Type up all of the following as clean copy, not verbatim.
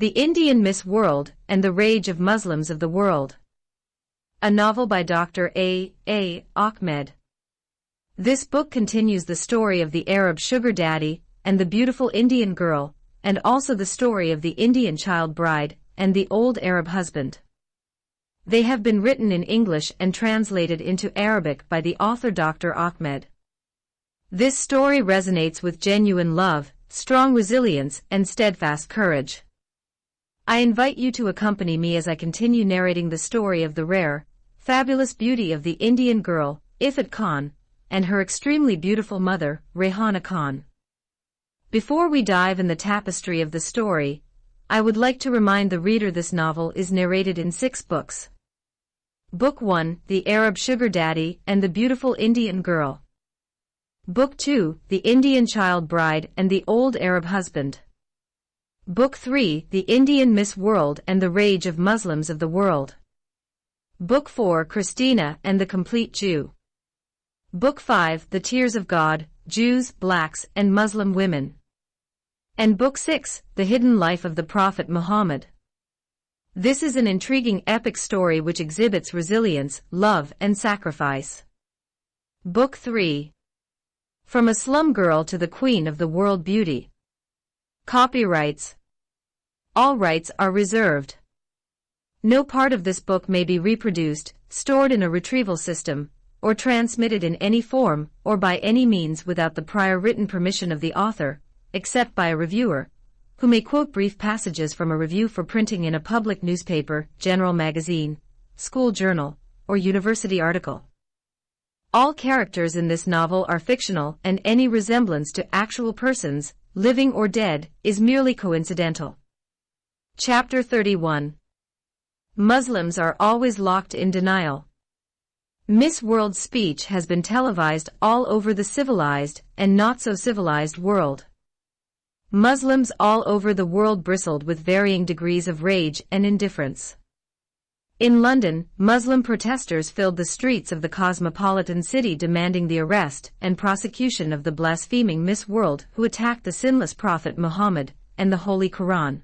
The Indian Miss World and the Rage of Muslims of the World. A novel by Dr. A. Ahmed. This book continues the story of the Arab sugar daddy and the beautiful Indian girl, and also the story of the Indian child bride and the old Arab husband. They have been written in English and translated into Arabic by the author Dr. Ahmed. This story resonates with genuine love, strong resilience, and steadfast courage. I invite you to accompany me as I continue narrating the story of the rare, fabulous beauty of the Indian girl, Ifat Khan, and her extremely beautiful mother, Rehana Khan. Before we dive in the tapestry of the story, I would like to remind the reader this novel is narrated in 6 books. Book 1, The Arab Sugar Daddy and the Beautiful Indian Girl. Book 2, The Indian Child Bride and the Old Arab Husband. Book 3, The Indian Miss World and the Rage of Muslims of the World. Book 4, Christina and the Complete Jew. Book 5, The Tears of God, Jews, Blacks, and Muslim Women. And Book 6, The Hidden Life of the Prophet Muhammad. This is an intriguing epic story which exhibits resilience, love, and sacrifice. Book 3. From a Slum Girl to the Queen of the World Beauty. Copyrights. All rights are reserved. No part of this book may be reproduced, stored in a retrieval system, or transmitted in any form or by any means without the prior written permission of the author, except by a reviewer, who may quote brief passages from a review for printing in a public newspaper, general magazine, school journal, or university article. All characters in this novel are fictional, and any resemblance to actual persons, living or dead, is merely coincidental. Chapter 31. Muslims are always locked in denial. Miss World's speech has been televised all over the civilized and not so civilized world. Muslims all over the world bristled with varying degrees of rage and indifference. In London, Muslim protesters filled the streets of the cosmopolitan city demanding the arrest and prosecution of the blaspheming Miss World who attacked the sinless Prophet Muhammad and the Holy Quran.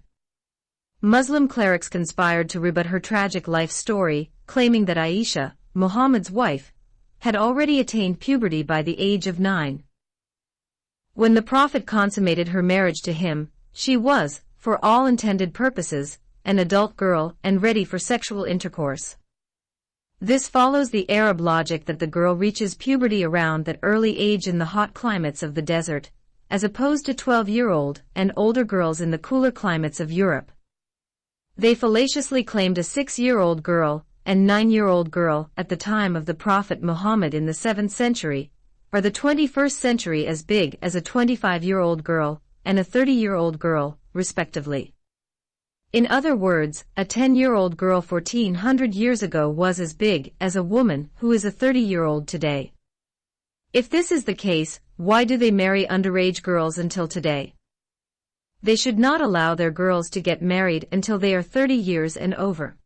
Muslim clerics conspired to rebut her tragic life story, claiming that Aisha, Muhammad's wife, had already attained puberty by the age of 9. When the Prophet consummated her marriage to him, she was, for all intended purposes, an adult girl and ready for sexual intercourse. This follows the Arab logic that the girl reaches puberty around that early age in the hot climates of the desert, as opposed to 12-year-old and older girls in the cooler climates of Europe. They fallaciously claimed a 6-year-old girl and 9-year-old girl at the time of the Prophet Muhammad in the 7th century, or the 21st century as big as a 25-year-old girl and a 30-year-old girl, respectively. In other words, a 10-year-old girl 1400 years ago was as big as a woman who is a 30-year-old today. If this is the case, why do they marry underage girls until today? They should not allow their girls to get married until they are 30 years and over.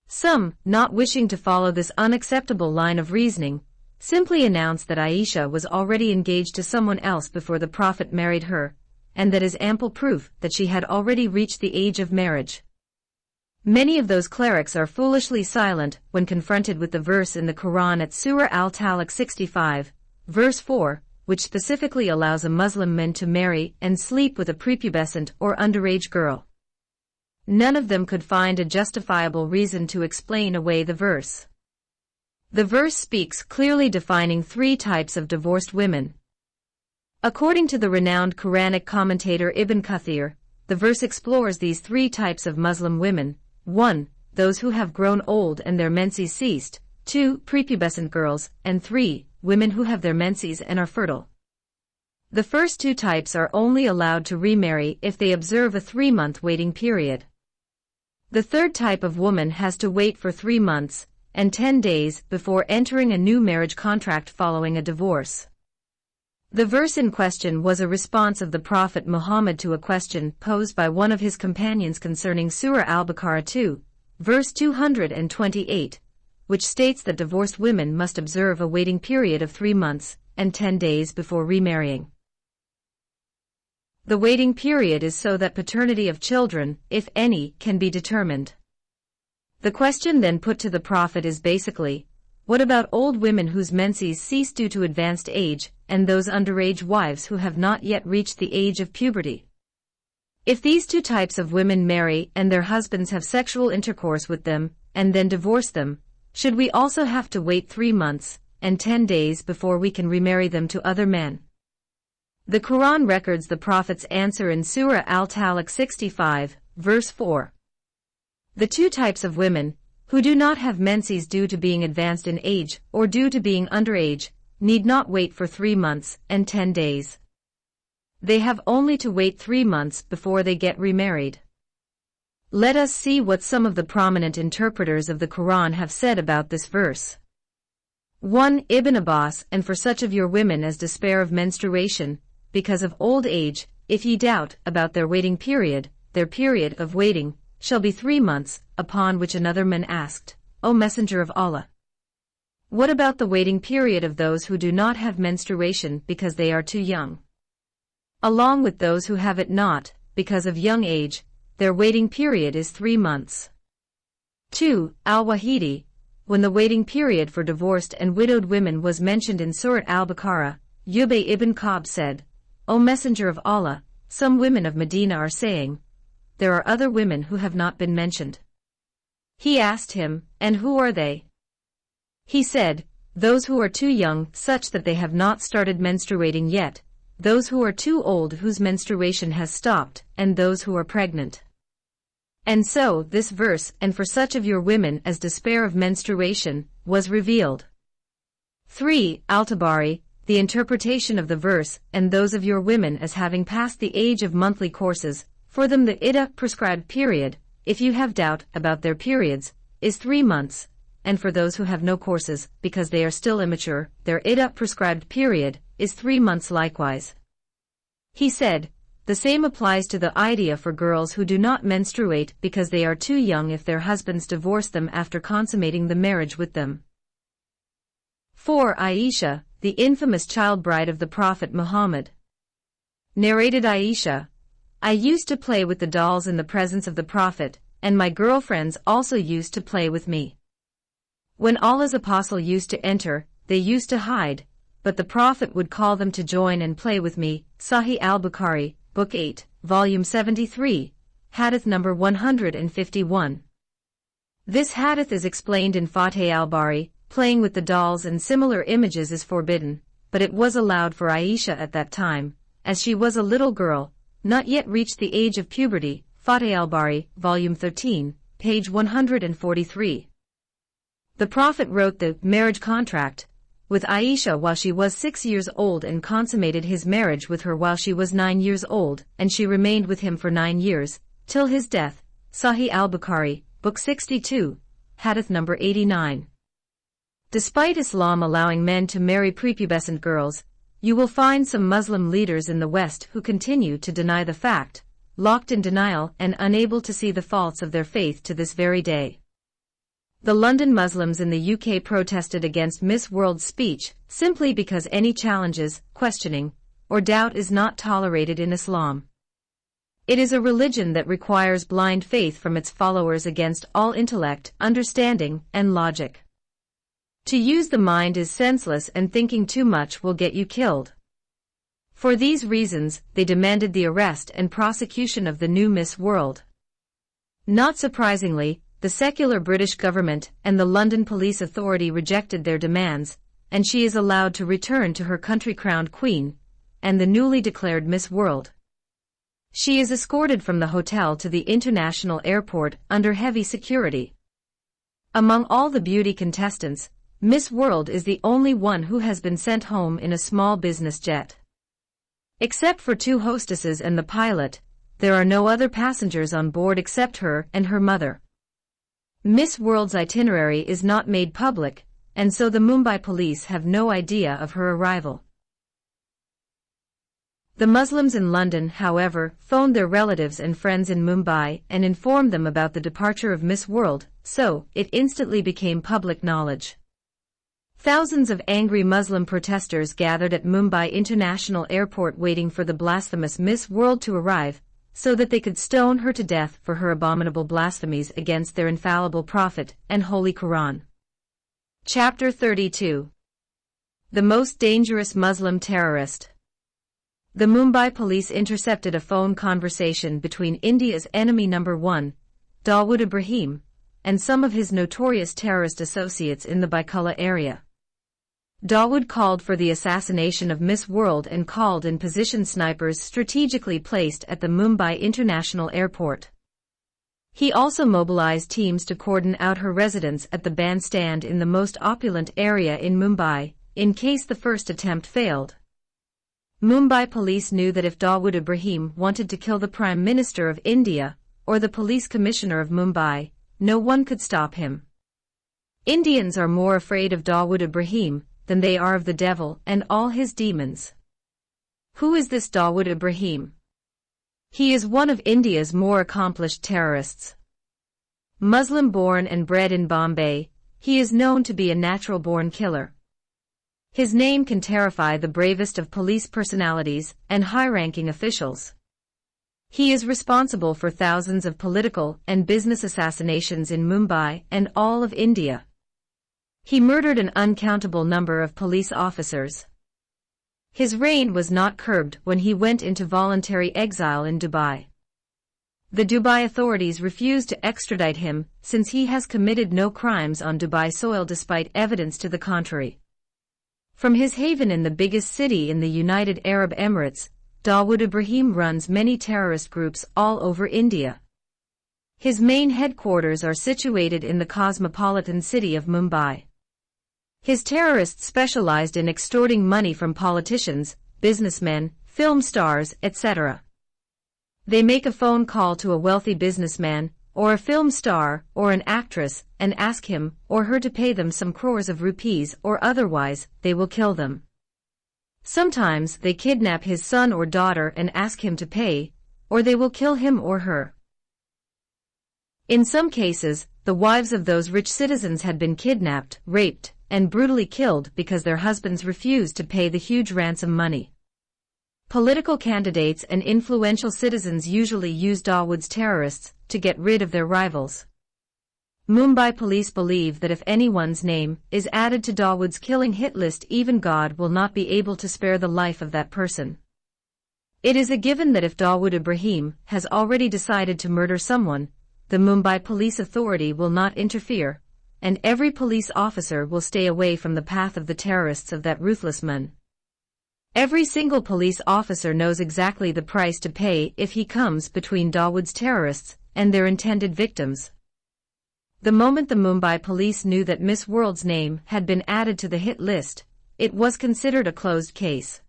Some, not wishing to follow this unacceptable line of reasoning, simply announced that Aisha was already engaged to someone else before the Prophet married her, and that is ample proof that she had already reached the age of marriage. Many of those clerics are foolishly silent when confronted with the verse in the Quran at Surah Al-Talaq 65, verse 4, which specifically allows a Muslim man to marry and sleep with a prepubescent or underage girl. None of them could find a justifiable reason to explain away the verse. The verse speaks clearly defining 3 types of divorced women. According to the renowned Quranic commentator Ibn Kathir, the verse explores these 3 types of Muslim women. 1. Those who have grown old and their menses ceased. 2. Prepubescent girls. And 3. Women who have their menses and are fertile. The first 2 types are only allowed to remarry if they observe a 3-month waiting period. The third type of woman has to wait for 3 months and 10 days before entering a new marriage contract following a divorce. The verse in question was a response of the Prophet Muhammad to a question posed by one of his companions concerning Surah Al-Baqarah 2, verse 228, which states that divorced women must observe a waiting period of 3 months and 10 days before remarrying. The waiting period is so that paternity of children, if any, can be determined. The question then put to the Prophet is basically, what about old women whose menses cease due to advanced age, and those underage wives who have not yet reached the age of puberty? If these two types of women marry and their husbands have sexual intercourse with them, and then divorce them, should we also have to wait 3 months and 10 days before we can remarry them to other men? The Quran records the Prophet's answer in Surah Al-Talaq 65, verse 4. The two types of women, who do not have menses due to being advanced in age or due to being underage, need not wait for 3 months and 10 days. They have only to wait 3 months before they get remarried. Let us see what some of the prominent interpreters of the Quran have said about this verse. 1. Ibn Abbas, and for such of your women as despair of menstruation, because of old age, if ye doubt about their waiting period, their period of waiting shall be 3 months, upon which another man asked, O Messenger of Allah, what about the waiting period of those who do not have menstruation because they are too young? Along with those who have it not, because of young age, their waiting period is 3 months. 2. Al-Wahidi, when the waiting period for divorced and widowed women was mentioned in Surat Al-Baqarah, Ubay ibn Ka'b said, O Messenger of Allah, some women of Medina are saying, there are other women who have not been mentioned. He asked him, and who are they? He said, those who are too young such that they have not started menstruating yet, those who are too old whose menstruation has stopped, and those who are pregnant. And so, this verse, and for such of your women as despair of menstruation, was revealed. 3. Al-Tabari, the interpretation of the verse, and those of your women as having passed the age of monthly courses, for them the iddah prescribed period, if you have doubt about their periods, is 3 months, and for those who have no courses, because they are still immature, their iddah prescribed period is 3 months likewise. He said, the same applies to the idea for girls who do not menstruate because they are too young if their husbands divorce them after consummating the marriage with them. 4. Aisha, the infamous child bride of the Prophet Muhammad. Narrated Aisha, I used to play with the dolls in the presence of the Prophet, and my girlfriends also used to play with me. When Allah's apostle used to enter, they used to hide, but the Prophet would call them to join and play with me. Sahih al-Bukhari, Book 8, Volume 73, Hadith number 151. This hadith is explained in Fatih al-Bari. Playing with the dolls and similar images is forbidden, but it was allowed for Aisha at that time, as she was a little girl, not yet reached the age of puberty. Fatih al-Bari, Volume 13, page 143. The Prophet wrote the marriage contract with Aisha while she was 6 years old and consummated his marriage with her while she was 9 years old, and she remained with him for 9 years, till his death. Sahih al-Bukhari, Book 62, Hadith number 89. Despite Islam allowing men to marry prepubescent girls, you will find some Muslim leaders in the West who continue to deny the fact, locked in denial and unable to see the faults of their faith to this very day. The London Muslims in the UK protested against Miss World's speech simply because any challenges, questioning, or doubt is not tolerated in Islam. It is a religion that requires blind faith from its followers against all intellect, understanding, and logic. To use the mind is senseless and thinking too much will get you killed. For these reasons, they demanded the arrest and prosecution of the new Miss World. Not surprisingly, the secular British government and the London Police Authority rejected their demands, and she is allowed to return to her country crowned queen, and the newly declared Miss World. She is escorted from the hotel to the international airport under heavy security. Among all the beauty contestants, Miss World is the only one who has been sent home in a small business jet. Except for 2 hostesses and the pilot, there are no other passengers on board except her and her mother. Miss World's itinerary is not made public, and so the Mumbai police have no idea of her arrival. The Muslims in London, however, phoned their relatives and friends in Mumbai and informed them about the departure of Miss World, so it instantly became public knowledge. Thousands of angry Muslim protesters gathered at Mumbai International Airport waiting for the blasphemous Miss World to arrive, so that they could stone her to death for her abominable blasphemies against their infallible prophet and Holy Quran. Chapter 32. The Most Dangerous Muslim Terrorist. The Mumbai police intercepted a phone conversation between India's enemy number one, Dawood Ibrahim, and some of his notorious terrorist associates in the Byculla area. Dawood called for the assassination of Miss World and called in position snipers strategically placed at the Mumbai International Airport. He also mobilized teams to cordon out her residence at the bandstand in the most opulent area in Mumbai, in case the first attempt failed. Mumbai police knew that if Dawood Ibrahim wanted to kill the Prime Minister of India, or the Police Commissioner of Mumbai, no one could stop him. Indians are more afraid of Dawood Ibrahim than they are of the devil and all his demons. Who is this Dawood Ibrahim? He is one of India's more accomplished terrorists. Muslim-born and bred in Bombay, he is known to be a natural-born killer. His name can terrify the bravest of police personalities and high-ranking officials. He is responsible for thousands of political and business assassinations in Mumbai and all of India. He murdered an uncountable number of police officers. His reign was not curbed when he went into voluntary exile in Dubai. The Dubai authorities refused to extradite him since he has committed no crimes on Dubai soil despite evidence to the contrary. From his haven in the biggest city in the United Arab Emirates, Dawood Ibrahim runs many terrorist groups all over India. His main headquarters are situated in the cosmopolitan city of Mumbai. His terrorists specialized in extorting money from politicians, businessmen, film stars, etc. They make a phone call to a wealthy businessman, or a film star, or an actress, and ask him or her to pay them some crores of rupees or otherwise they will kill them. Sometimes they kidnap his son or daughter and ask him to pay, or they will kill him or her. In some cases, the wives of those rich citizens had been kidnapped, raped, and brutally killed because their husbands refused to pay the huge ransom money. Political candidates and influential citizens usually use Dawood's terrorists to get rid of their rivals. Mumbai police believe that if anyone's name is added to Dawood's killing hit list, even God will not be able to spare the life of that person. It is a given that if Dawood Ibrahim has already decided to murder someone, the Mumbai Police Authority will not interfere, and every police officer will stay away from the path of the terrorists of that ruthless man. Every single police officer knows exactly the price to pay if he comes between Dawood's terrorists and their intended victims. The moment the Mumbai police knew that Miss World's name had been added to the hit list, it was considered a closed case.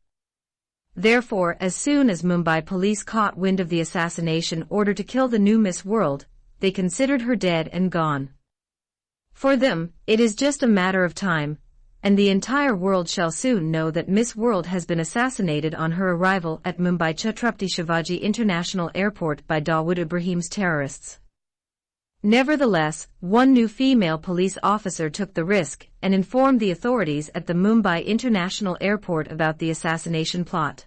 Therefore, as soon as Mumbai police caught wind of the assassination order to kill the new Miss World, they considered her dead and gone. For them, it is just a matter of time, and the entire world shall soon know that Miss World has been assassinated on her arrival at Mumbai Chhatrapati Shivaji International Airport by Dawood Ibrahim's terrorists. Nevertheless, one new female police officer took the risk and informed the authorities at the Mumbai International Airport about the assassination plot.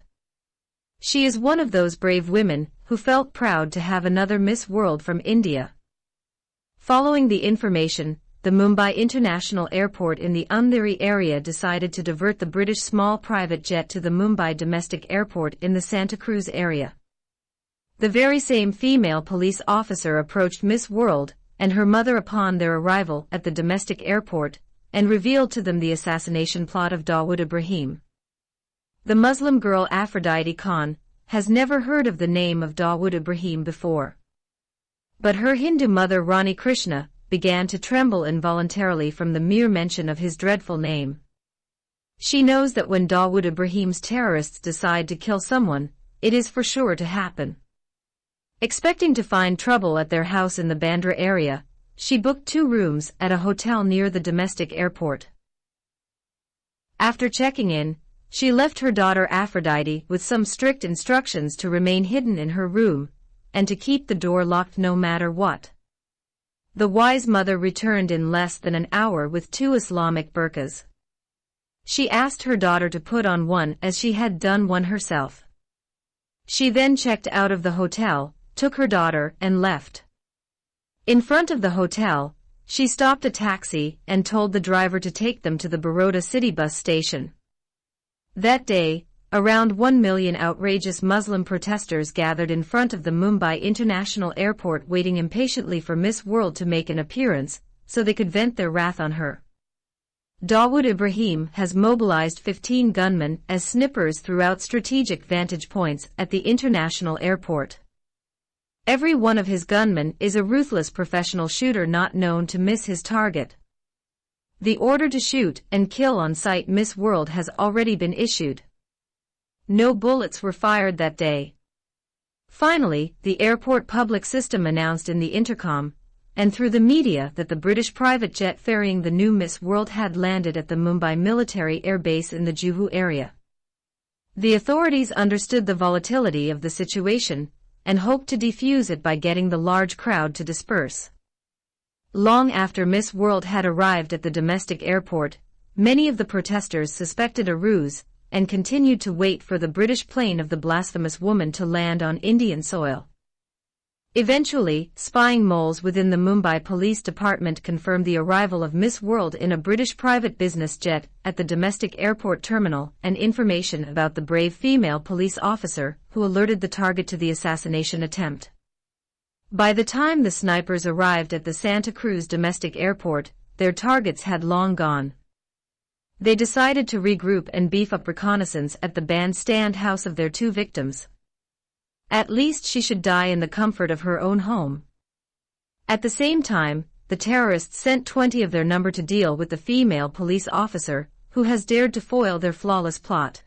She is one of those brave women who felt proud to have another Miss World from India. Following the information, the Mumbai International Airport in the Andheri area decided to divert the British small private jet to the Mumbai domestic airport in the Santa Cruz area. The very same female police officer approached Miss World and her mother upon their arrival at the domestic airport and revealed to them the assassination plot of Dawood Ibrahim. The Muslim girl Aphrodite Khan has never heard of the name of Dawood Ibrahim before. But her Hindu mother Rani Krishna began to tremble involuntarily from the mere mention of his dreadful name. She knows that when Dawood Ibrahim's terrorists decide to kill someone, it is for sure to happen. Expecting to find trouble at their house in the Bandra area, she booked 2 rooms at a hotel near the domestic airport. After checking in, she left her daughter Aphrodite with some strict instructions to remain hidden in her room, and to keep the door locked no matter what. The wise mother returned in less than an hour with 2 Islamic burqas. She asked her daughter to put on one as she had done one herself. She then checked out of the hotel, took her daughter, and left. In front of the hotel, she stopped a taxi and told the driver to take them to the Baroda city bus station. That day, around 1 million outrageous Muslim protesters gathered in front of the Mumbai International Airport waiting impatiently for Miss World to make an appearance, so they could vent their wrath on her. Dawood Ibrahim has mobilized 15 gunmen as snipers throughout strategic vantage points at the international airport. Every one of his gunmen is a ruthless professional shooter not known to miss his target. The order to shoot and kill on sight Miss World has already been issued. No bullets were fired that day. Finally, the airport public system announced in the intercom and through the media that the British private jet ferrying the new Miss World had landed at the Mumbai military air base in the Juhu area. The authorities understood the volatility of the situation and hoped to defuse it by getting the large crowd to disperse. Long after Miss World had arrived at the domestic airport, many of the protesters suspected a ruse and continued to wait for the British plane of the blasphemous woman to land on Indian soil. Eventually, spying moles within the Mumbai Police Department confirmed the arrival of Miss World in a British private business jet at the domestic airport terminal and information about the brave female police officer who alerted the target to the assassination attempt. By the time the snipers arrived at the Santa Cruz domestic airport, their targets had long gone. They decided to regroup and beef up reconnaissance at the bandstand house of their two victims. At least she should die in the comfort of her own home. At the same time, the terrorists sent 20 of their number to deal with the female police officer, who has dared to foil their flawless plot.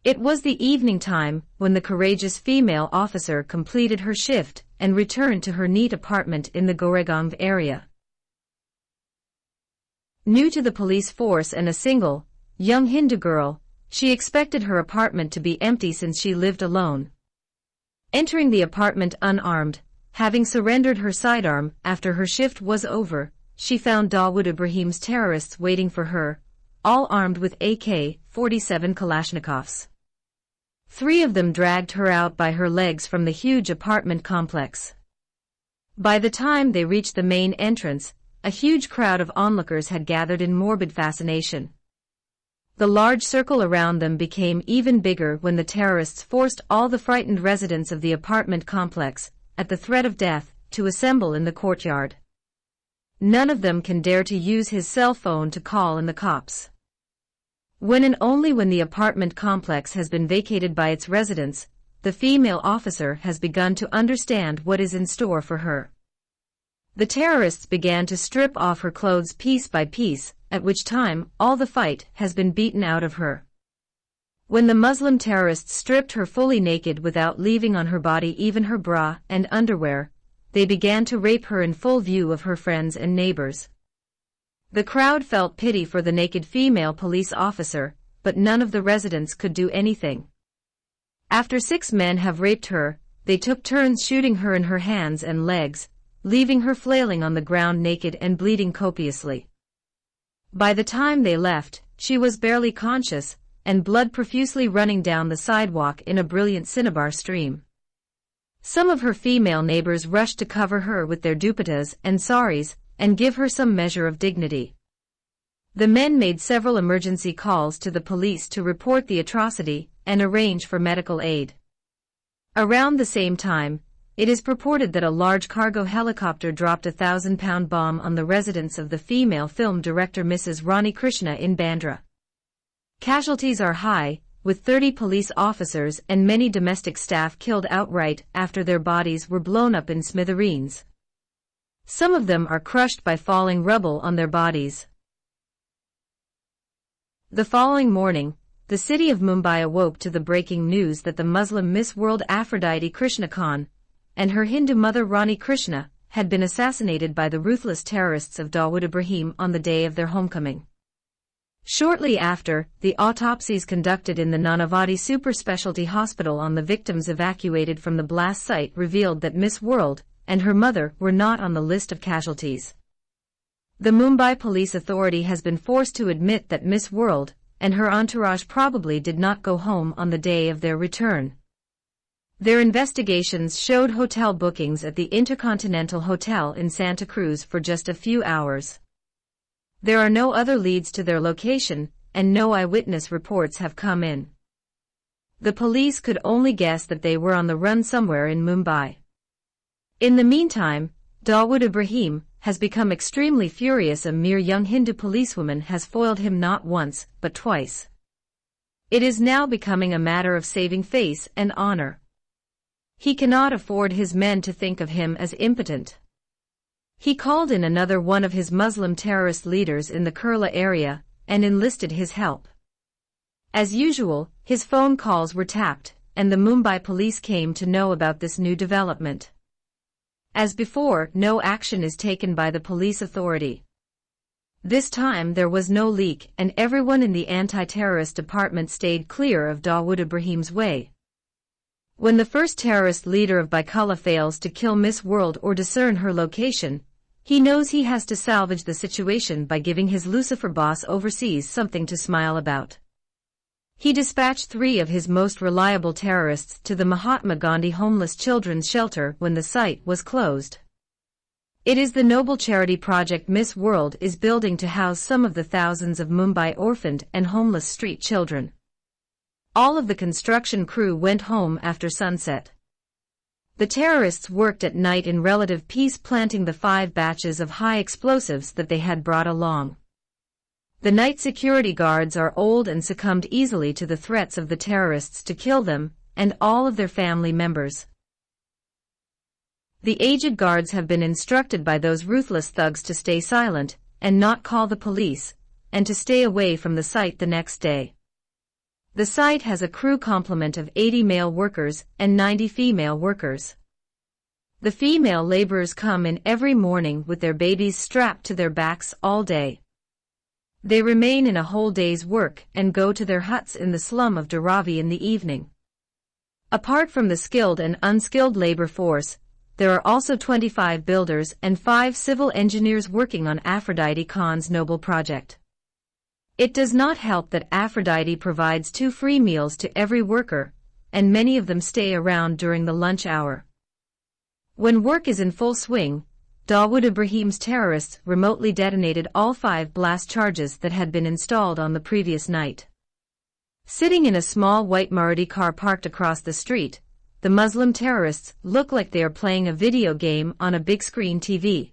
It was the evening time when the courageous female officer completed her shift and returned to her neat apartment in the Goregaon area. New to the police force and a single, young Hindu girl, she expected her apartment to be empty since she lived alone. Entering the apartment unarmed, having surrendered her sidearm after her shift was over, she found Dawood Ibrahim's terrorists waiting for her, all armed with AK-47 Kalashnikovs. 3 of them dragged her out by her legs from the huge apartment complex. By the time they reached the main entrance, a huge crowd of onlookers had gathered in morbid fascination. The large circle around them became even bigger when the terrorists forced all the frightened residents of the apartment complex, at the threat of death, to assemble in the courtyard. None of them can dare to use his cell phone to call in the cops. When and only when the apartment complex has been vacated by its residents, the female officer has begun to understand what is in store for her. The terrorists began to strip off her clothes piece by piece, at which time all the fight has been beaten out of her. When the Muslim terrorists stripped her fully naked without leaving on her body even her bra and underwear, they began to rape her in full view of her friends and neighbors. The crowd felt pity for the naked female police officer, but none of the residents could do anything. After 6 men have raped her, they took turns shooting her in her hands and legs, leaving her flailing on the ground naked and bleeding copiously. By the time they left, she was barely conscious, and blood profusely running down the sidewalk in a brilliant cinnabar stream. Some of her female neighbors rushed to cover her with their dupattas and saris, and give her some measure of dignity. The men made several emergency calls to the police to report the atrocity and arrange for medical aid. Around the same time, it is purported that a large cargo helicopter dropped a 1,000-pound bomb on the residence of the female film director Mrs. Rani Krishna in Bandra. Casualties are high, with 30 police officers and many domestic staff killed outright after their bodies were blown up in smithereens. Some of them are crushed by falling rubble on their bodies. The following morning, the city of Mumbai awoke to the breaking news that the Muslim Miss World Aphrodite Krishna Khan and her Hindu mother Rani Krishna had been assassinated by the ruthless terrorists of Dawood Ibrahim on the day of their homecoming. Shortly after, the autopsies conducted in the Nanavati Super Specialty Hospital on the victims evacuated from the blast site revealed that Miss World and her mother were not on the list of casualties. The Mumbai Police Authority has been forced to admit that Miss World and her entourage probably did not go home on the day of their return. Their investigations showed hotel bookings at the Intercontinental Hotel in Santa Cruz for just a few hours. There are no other leads to their location, and no eyewitness reports have come in. The police could only guess that they were on the run somewhere in Mumbai. In the meantime, Dawood Ibrahim has become extremely furious. A mere young Hindu policewoman has foiled him not once, but twice. It is now becoming a matter of saving face and honor. He cannot afford his men to think of him as impotent. He called in another one of his Muslim terrorist leaders in the Kerala area and enlisted his help. As usual, his phone calls were tapped, and the Mumbai police came to know about this new development. As before, no action is taken by the police authority. This time there was no leak, and everyone in the anti-terrorist department stayed clear of Dawood Ibrahim's way. When the first terrorist leader of Baikula fails to kill Miss World or discern her location, he knows he has to salvage the situation by giving his Lucifer boss overseas something to smile about. He dispatched 3 of his most reliable terrorists to the Mahatma Gandhi Homeless Children's Shelter when the site was closed. It is the noble charity project Miss World is building to house some of the thousands of Mumbai orphaned and homeless street children. All of the construction crew went home after sunset. The terrorists worked at night in relative peace, planting the 5 batches of high explosives that they had brought along. The night security guards are old and succumbed easily to the threats of the terrorists to kill them and all of their family members. The aged guards have been instructed by those ruthless thugs to stay silent and not call the police, and to stay away from the site the next day. The site has a crew complement of 80 male workers and 90 female workers. The female laborers come in every morning with their babies strapped to their backs all day. They remain in a whole day's work and go to their huts in the slum of Dharavi in the evening. Apart from the skilled and unskilled labor force, there are also 25 builders and 5 civil engineers working on Aphrodite Khan's noble project. It does not help that Aphrodite provides 2 free meals to every worker, and many of them stay around during the lunch hour. When work is in full swing, Dawood Ibrahim's terrorists remotely detonated all 5 blast charges that had been installed on the previous night. Sitting in a small white Maruti car parked across the street, the Muslim terrorists look like they are playing a video game on a big screen TV.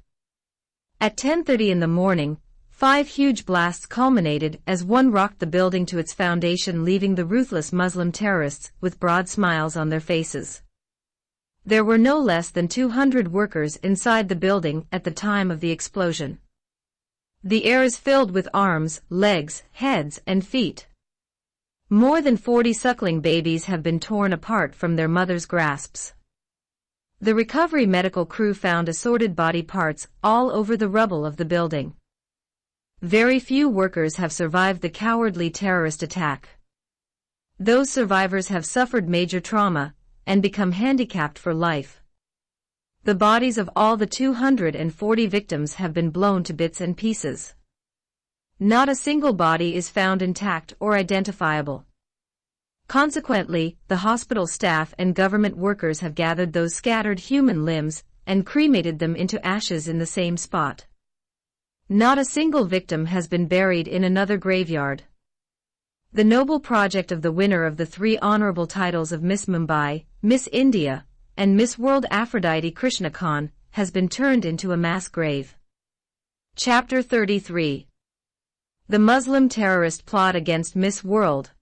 At 10:30 in the morning, 5 huge blasts culminated as one rocked the building to its foundation, leaving the ruthless Muslim terrorists with broad smiles on their faces. There were no less than 200 workers inside the building at the time of the explosion. The air is filled with arms, legs, heads, and feet. More than 40 suckling babies have been torn apart from their mothers' grasps. The recovery medical crew found assorted body parts all over the rubble of the building. Very few workers have survived the cowardly terrorist attack. Those survivors have suffered major trauma and become handicapped for life. The bodies of all the 240 victims have been blown to bits and pieces. Not a single body is found intact or identifiable. Consequently, the hospital staff and government workers have gathered those scattered human limbs and cremated them into ashes in the same spot. Not a single victim has been buried in another graveyard. The noble project of the winner of the 3 honorable titles of Miss Mumbai, Miss India, and Miss World Aphrodite Krishna Khan has been turned into a mass grave. Chapter 33. The Muslim terrorist plot against Miss World.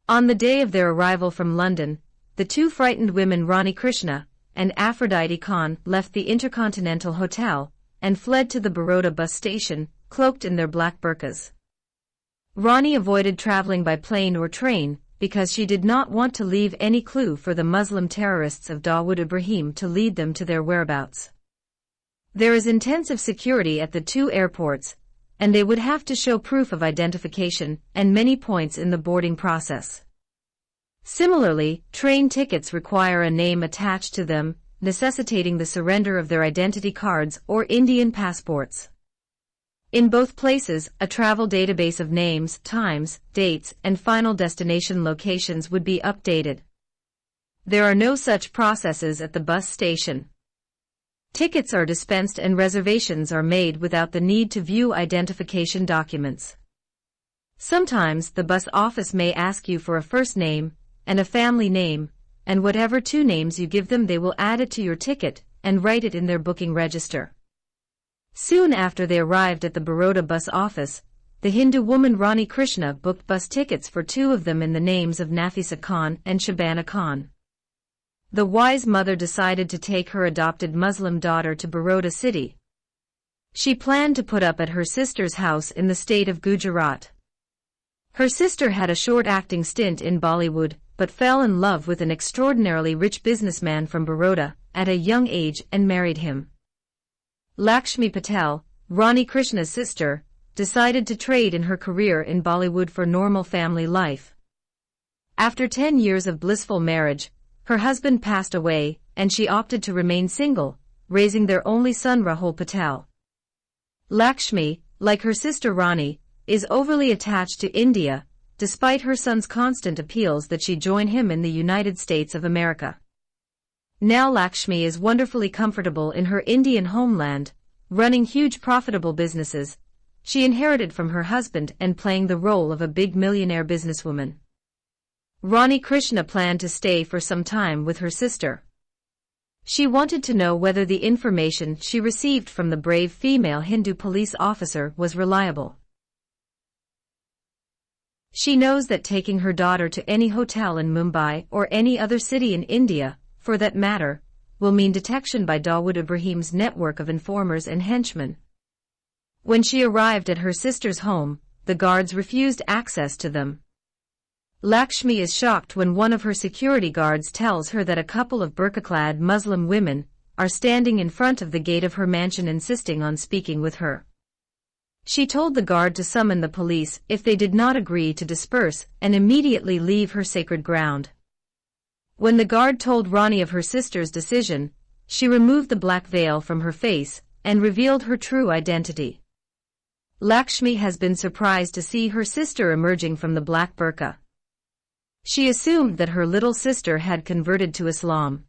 On the day of their arrival from London, the 2 frightened women Rani Krishna and Aphrodite Khan left the Intercontinental Hotel and fled to the Baroda bus station, cloaked in their black burqas. Rani avoided traveling by plane or train because she did not want to leave any clue for the Muslim terrorists of Dawood Ibrahim to lead them to their whereabouts. There is intensive security at the 2 airports, and they would have to show proof of identification and many points in the boarding process. Similarly, train tickets require a name attached to them necessitating the surrender of their identity cards or Indian passports. In both places, a travel database of names, times, dates, and final destination locations would be updated. There are no such processes at the bus station. Tickets are dispensed and reservations are made without the need to view identification documents. Sometimes the bus office may ask you for a first name and a family name, and whatever two names you give them they will add it to your ticket and write it in their booking register. Soon after they arrived at the Baroda bus office, the Hindu woman Rani Krishna booked bus tickets for two of them in the names of Nafisa Khan and Shabana Khan. The wise mother decided to take her adopted Muslim daughter to Baroda city. She planned to put up at her sister's house in the state of Gujarat. Her sister had a short acting stint in Bollywood, but fell in love with an extraordinarily rich businessman from Baroda at a young age and married him. Lakshmi Patel, Rani Krishna's sister, decided to trade in her career in Bollywood for normal family life. After 10 years of blissful marriage, her husband passed away, and she opted to remain single, raising their only son Rahul Patel. Lakshmi, like her sister Rani, is overly attached to India, despite her son's constant appeals that she join him in the United States of America. Now Lakshmi is wonderfully comfortable in her Indian homeland, running huge profitable businesses she inherited from her husband and playing the role of a big millionaire businesswoman. Rani Krishna planned to stay for some time with her sister. She wanted to know whether the information she received from the brave female Hindu police officer was reliable. She knows that taking her daughter to any hotel in Mumbai or any other city in India, for that matter, will mean detection by Dawood Ibrahim's network of informers and henchmen. When she arrived at her sister's home, the guards refused access to them. Lakshmi is shocked when one of her security guards tells her that a couple of burqa-clad Muslim women are standing in front of the gate of her mansion insisting on speaking with her. She told the guard to summon the police if they did not agree to disperse and immediately leave her sacred ground. When the guard told Rani of her sister's decision, she removed the black veil from her face and revealed her true identity. Lakshmi has been surprised to see her sister emerging from the black burqa. She assumed that her little sister had converted to Islam.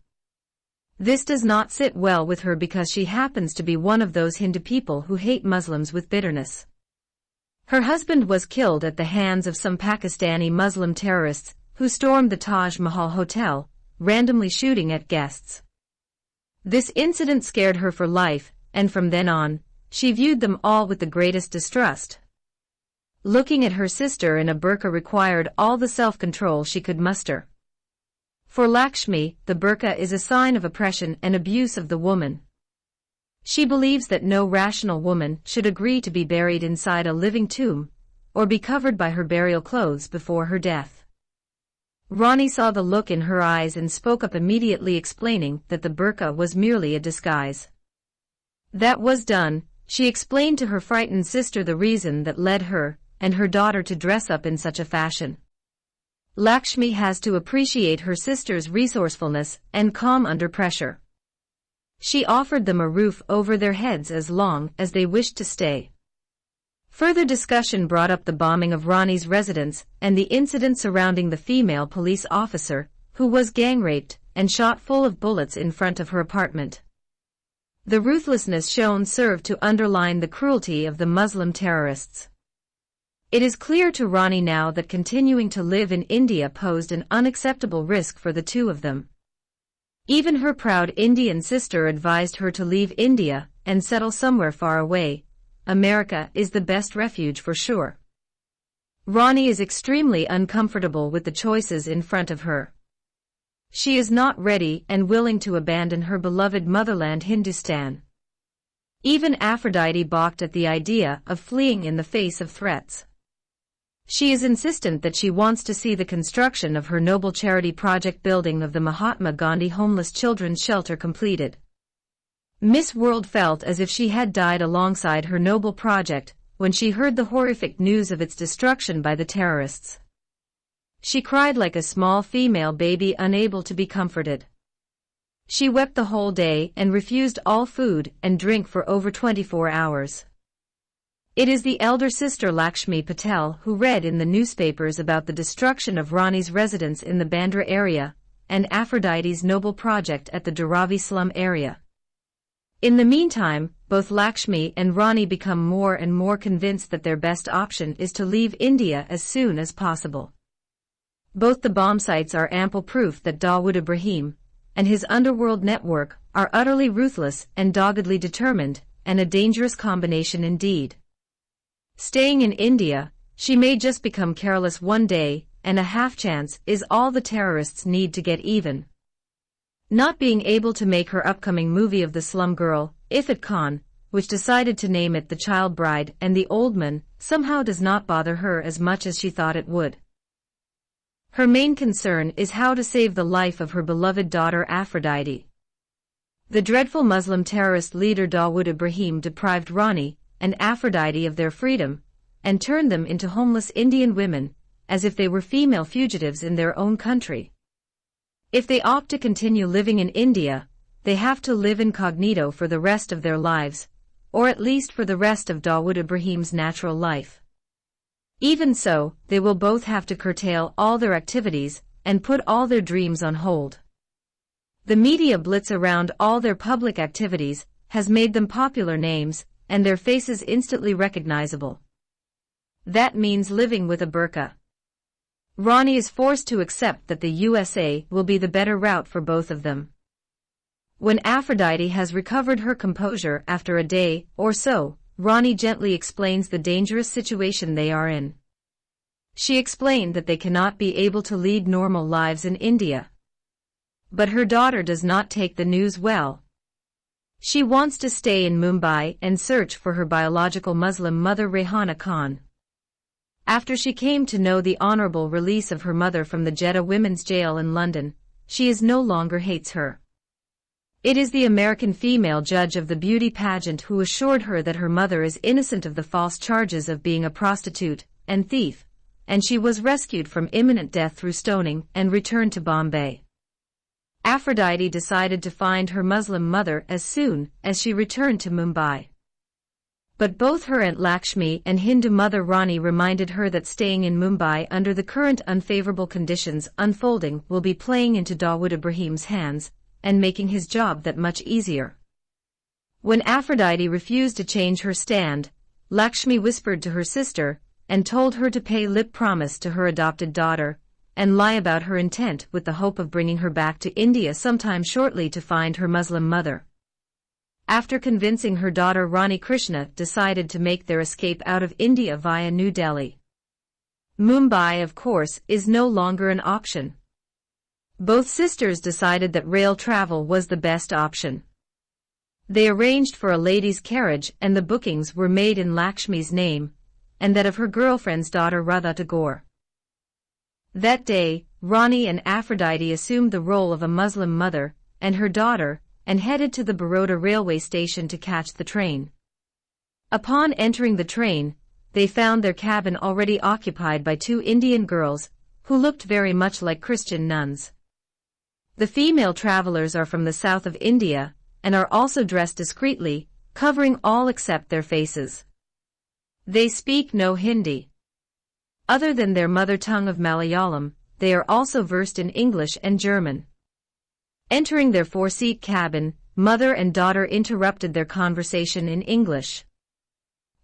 This does not sit well with her because she happens to be one of those Hindu people who hate Muslims with bitterness. Her husband was killed at the hands of some Pakistani Muslim terrorists who stormed the Taj Mahal Hotel, randomly shooting at guests. This incident scared her for life, and from then on, she viewed them all with the greatest distrust. Looking at her sister in a burqa required all the self-control she could muster. For Lakshmi, the burqa is a sign of oppression and abuse of the woman. She believes that no rational woman should agree to be buried inside a living tomb, or be covered by her burial clothes before her death. Rani saw the look in her eyes and spoke up immediately explaining that the burqa was merely a disguise. That was done, she explained to her frightened sister the reason that led her and her daughter to dress up in such a fashion. Lakshmi has to appreciate her sister's resourcefulness and calm under pressure. She offered them a roof over their heads as long as they wished to stay. Further discussion brought up the bombing of Rani's residence and the incident surrounding the female police officer, who was gang-raped and shot full of bullets in front of her apartment. The ruthlessness shown served to underline the cruelty of the Muslim terrorists. It is clear to Rani now that continuing to live in India posed an unacceptable risk for the two of them. Even her proud Indian sister advised her to leave India and settle somewhere far away. America is the best refuge for sure. Rani is extremely uncomfortable with the choices in front of her. She is not ready and willing to abandon her beloved motherland Hindustan. Even Aphrodite balked at the idea of fleeing in the face of threats. She is insistent that she wants to see the construction of her noble charity project building of the Mahatma Gandhi Homeless Children's Shelter completed. Miss World felt as if she had died alongside her noble project when she heard the horrific news of its destruction by the terrorists. She cried like a small female baby unable to be comforted. She wept the whole day and refused all food and drink for over 24 hours. It is the elder sister Lakshmi Patel who read in the newspapers about the destruction of Rani's residence in the Bandra area and Aphrodite's noble project at the Dharavi slum area. In the meantime, both Lakshmi and Rani become more and more convinced that their best option is to leave India as soon as possible. Both the bomb sites are ample proof that Dawood Ibrahim and his underworld network are utterly ruthless and doggedly determined, and a dangerous combination indeed. Staying in India, she may just become careless one day, and a half chance is all the terrorists need to get even. Not being able to make her upcoming movie of the slum girl, Ifat Khan, which decided to name it The Child Bride and the Old Man, somehow does not bother her as much as she thought it would. Her main concern is how to save the life of her beloved daughter Aphrodite. The dreadful Muslim terrorist leader Dawood Ibrahim deprived Rani and Aphrodite of their freedom, and turned them into homeless Indian women, as if they were female fugitives in their own country. If they opt to continue living in India, they have to live incognito for the rest of their lives, or at least for the rest of Dawood Ibrahim's natural life. Even so, they will both have to curtail all their activities and put all their dreams on hold. The media blitz around all their public activities has made them popular names, and their faces instantly recognizable. That means living with a burqa. Rani is forced to accept that the USA will be the better route for both of them. When Aphrodite has recovered her composure after a day or so, Rani gently explains the dangerous situation they are in. She explained that they cannot be able to lead normal lives in India. But her daughter does not take the news well. She wants to stay in Mumbai and search for her biological Muslim mother Rehana Khan. After she came to know the honorable release of her mother from the Jeddah Women's Jail in London, she no longer hates her. It is the American female judge of the beauty pageant who assured her that her mother is innocent of the false charges of being a prostitute and thief, and she was rescued from imminent death through stoning and returned to Bombay. Aphrodite decided to find her Muslim mother as soon as she returned to Mumbai. But both her Aunt Lakshmi and Hindu mother Rani reminded her that staying in Mumbai under the current unfavorable conditions unfolding will be playing into Dawood Ibrahim's hands and making his job that much easier. When Aphrodite refused to change her stand, Lakshmi whispered to her sister and told her to pay lip promise to her adopted daughter and lie about her intent with the hope of bringing her back to India sometime shortly to find her Muslim mother. After convincing her daughter Rani, Krishna decided to make their escape out of India via New Delhi. Mumbai, of course, is no longer an option. Both sisters decided that rail travel was the best option. They arranged for a ladies' carriage and the bookings were made in Lakshmi's name, and that of her girlfriend's daughter Radha Tagore. That day, Rani and Aphrodite assumed the role of a Muslim mother and her daughter and headed to the Baroda railway station to catch the train. Upon entering the train, they found their cabin already occupied by two Indian girls who looked very much like Christian nuns. The female travelers are from the south of India and are also dressed discreetly, covering all except their faces. They speak no Hindi. Other than their mother tongue of Malayalam, they are also versed in English and German. Entering their four-seat cabin, mother and daughter interrupted their conversation in English.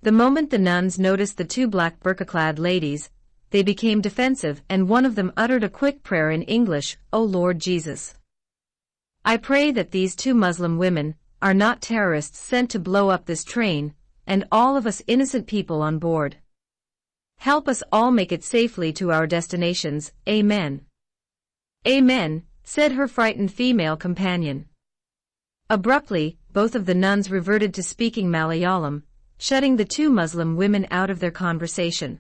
The moment the nuns noticed the two black burqa-clad ladies, they became defensive and one of them uttered a quick prayer in English, "O Lord Jesus, I pray that these two Muslim women are not terrorists sent to blow up this train, and all of us innocent people on board. Help us all make it safely to our destinations, Amen." "Amen," said her frightened female companion. Abruptly, both of the nuns reverted to speaking Malayalam, shutting the two Muslim women out of their conversation.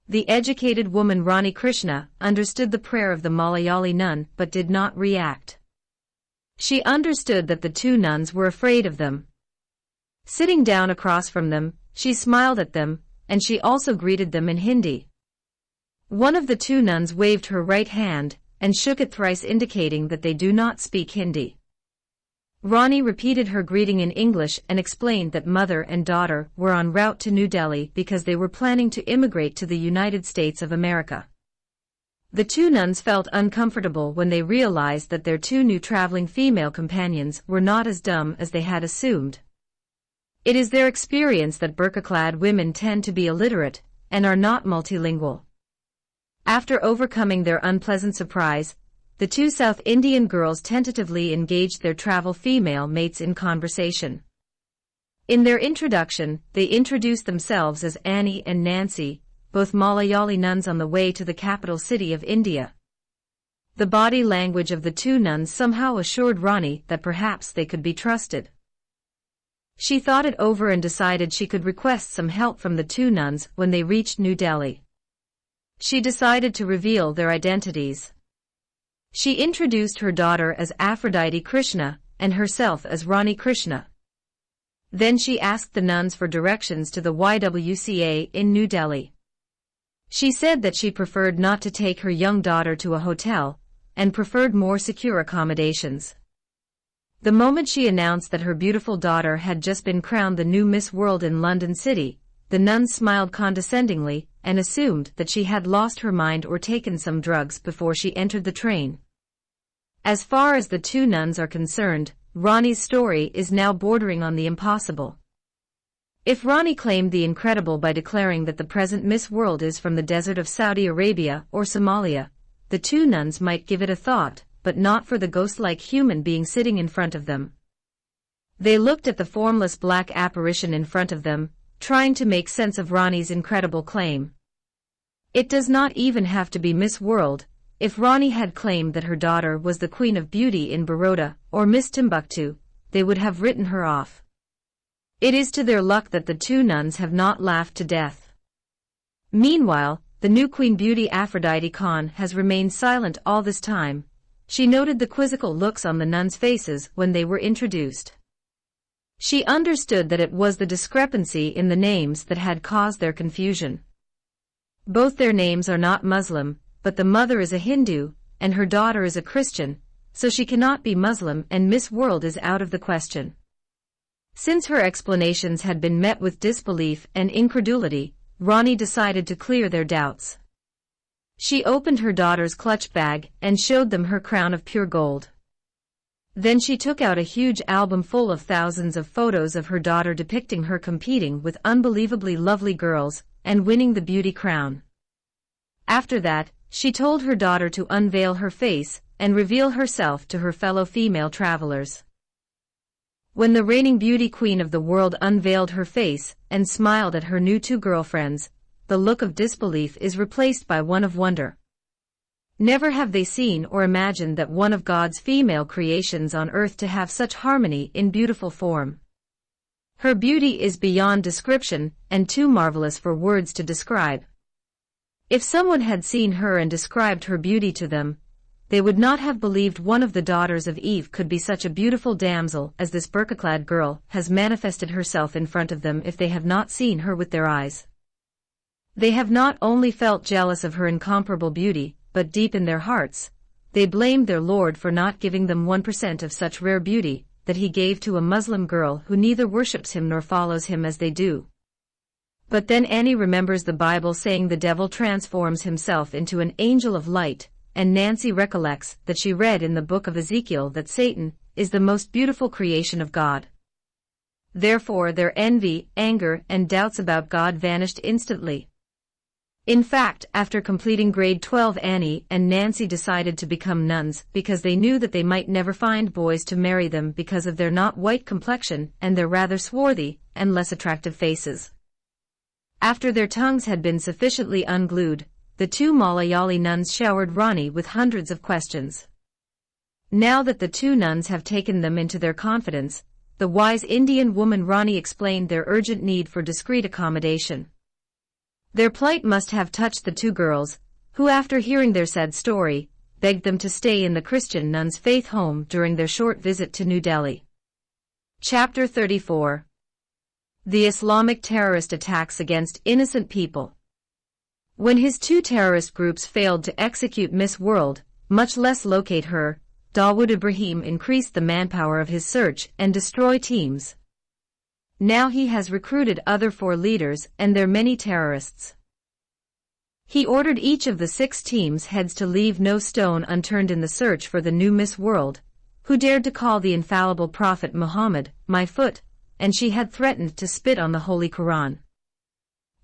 The educated woman Rani Krishna understood the prayer of the Malayali nun but did not react. She understood that the two nuns were afraid of them. Sitting down across from them, she smiled at them, and she also greeted them in Hindi. One of the two nuns waved her right hand, and shook it thrice, indicating that they do not speak Hindi. Rani repeated her greeting in English and explained that mother and daughter were en route to New Delhi because they were planning to immigrate to the United States of America. The two nuns felt uncomfortable when they realized that their two new traveling female companions were not as dumb as they had assumed. It is their experience that burqa-clad women tend to be illiterate and are not multilingual. After overcoming their unpleasant surprise, the two South Indian girls tentatively engaged their travel female mates in conversation. In their introduction, they introduced themselves as Annie and Nancy, both Malayali nuns on the way to the capital city of India. The body language of the two nuns somehow assured Rani that perhaps they could be trusted. She thought it over and decided she could request some help from the two nuns when they reached New Delhi. She decided to reveal their identities. She introduced her daughter as Aphrodite Krishna and herself as Rani Krishna. Then she asked the nuns for directions to the YWCA in New Delhi. She said that she preferred not to take her young daughter to a hotel and preferred more secure accommodations. The moment she announced that her beautiful daughter had just been crowned the new Miss World in London City, the nuns smiled condescendingly and assumed that she had lost her mind or taken some drugs before she entered the train. As far as the two nuns are concerned, Rani's story is now bordering on the impossible. If Rani claimed the incredible by declaring that the present Miss World is from the desert of Saudi Arabia or Somalia, the two nuns might give it a thought, but not for the ghost-like human being sitting in front of them. They looked at the formless black apparition in front of them, trying to make sense of Rani's incredible claim. It does not even have to be Miss World. If Rani had claimed that her daughter was the Queen of Beauty in Baroda or Miss Timbuktu, they would have written her off. It is to their luck that the two nuns have not laughed to death. Meanwhile, the new Queen Beauty Aphrodite Khan has remained silent all this time. She noted the quizzical looks on the nuns' faces when they were introduced. She understood that it was the discrepancy in the names that had caused their confusion. Both their names are not Muslim, but the mother is a Hindu, and her daughter is a Christian, so she cannot be Muslim and Miss World is out of the question. Since her explanations had been met with disbelief and incredulity, Rani decided to clear their doubts. She opened her daughter's clutch bag and showed them her crown of pure gold. Then she took out a huge album full of thousands of photos of her daughter depicting her competing with unbelievably lovely girls and winning the beauty crown. After that, she told her daughter to unveil her face and reveal herself to her fellow female travelers. When the reigning beauty queen of the world unveiled her face and smiled at her new two girlfriends, the look of disbelief is replaced by one of wonder. Never have they seen or imagined that one of God's female creations on earth to have such harmony in beautiful form. Her beauty is beyond description and too marvelous for words to describe. If someone had seen her and described her beauty to them, they would not have believed one of the daughters of Eve could be such a beautiful damsel as this burqa-clad girl has manifested herself in front of them if they have not seen her with their eyes. They have not only felt jealous of her incomparable beauty, but deep in their hearts, they blamed their Lord for not giving them 1% of such rare beauty that he gave to a Muslim girl who neither worships him nor follows him as they do. But then Annie remembers the Bible saying the devil transforms himself into an angel of light, and Nancy recollects that she read in the book of Ezekiel that Satan is the most beautiful creation of God. Therefore their envy, anger, and doubts about God vanished instantly. In fact, after completing grade 12, Annie and Nancy decided to become nuns because they knew that they might never find boys to marry them because of their not white complexion and their rather swarthy and less attractive faces. After their tongues had been sufficiently unglued, the two Malayali nuns showered Rani with hundreds of questions. Now that the two nuns have taken them into their confidence, the wise Indian woman Rani explained their urgent need for discreet accommodation. Their plight must have touched the two girls, who after hearing their sad story, begged them to stay in the Christian nuns' faith home during their short visit to New Delhi. Chapter 34. The Islamic terrorist attacks against innocent people. When his two terrorist groups failed to execute Miss World, much less locate her. Dawood Ibrahim increased the manpower of his search and destroy teams. Now he has recruited other 4 leaders and their many terrorists. He ordered each of the 6 teams' heads to leave no stone unturned in the search for the new Miss World, who dared to call the infallible Prophet Muhammad, my foot, and she had threatened to spit on the Holy Quran.